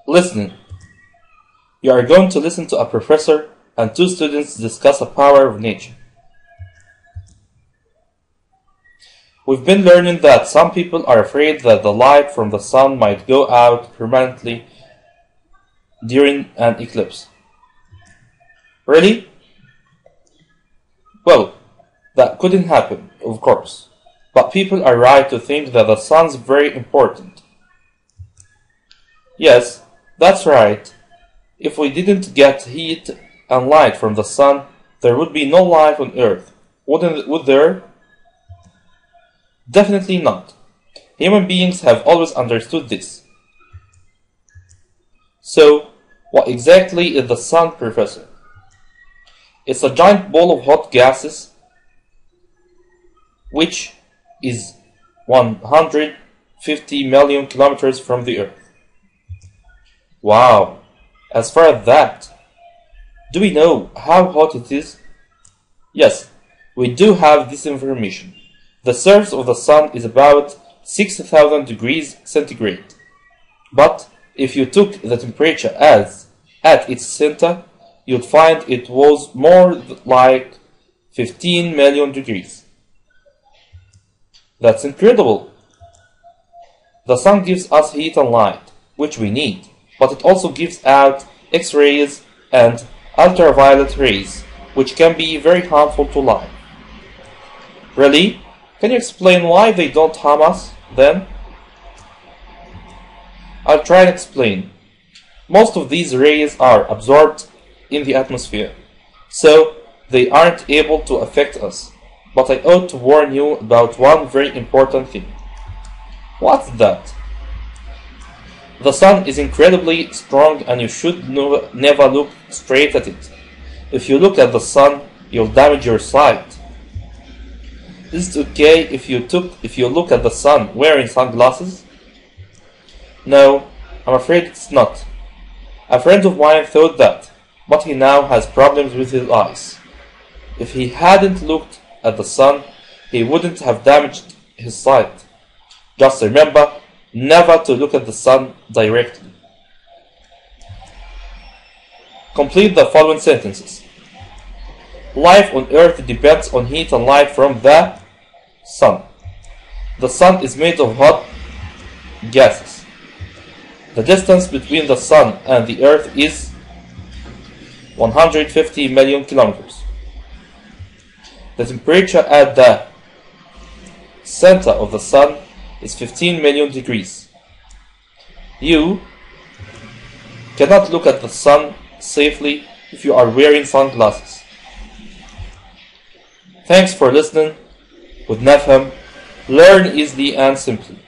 Listening. You are going to listen to a professor and two students discuss the power of nature. We've been learning that some people are afraid that the light from the sun might go out permanently during an eclipse. Really? Well, that couldn't happen, of course, but people are right to think that the sun's very important. Yes, that's right. If we didn't get heat and light from the sun, there would be no life on Earth, would there? Definitely not. Human beings have always understood this. So, what exactly is the sun, Professor? It's a giant ball of hot gases which is 150 million kilometers from the Earth. Wow, as far as that, do we know how hot it is? Yes, we do have this information. The surface of the sun is about 6,000 degrees centigrade. But if you took the temperature as at its center, you'd find it was more like 15 million degrees. That's incredible. The sun gives us heat and light, which we need, but it also gives out X-rays and ultraviolet rays, which can be very harmful to life. Really? Can you explain why they don't harm us, then? I'll try and explain. Most of these rays are absorbed in the atmosphere, so they aren't able to affect us. But I ought to warn you about one very important thing. What's that? The sun is incredibly strong and you should never look straight at it. If you look at the sun, you'll damage your sight. Is it okay if you look at the sun wearing sunglasses? No, I'm afraid it's not. A friend of mine thought that, but he now has problems with his eyes. If he hadn't looked at the sun, he wouldn't have damaged his sight. Just remember never to look at the sun directly. Complete the following sentences. Life on Earth depends on heat and light from the sun. The sun is made of hot gases. The distance between the sun and the Earth is 150 million kilometers. The temperature at the center of the sun is 15 million degrees. You cannot look at the sun safely if you are wearing sunglasses. Thanks for listening. With Nafham, learn easily and simply.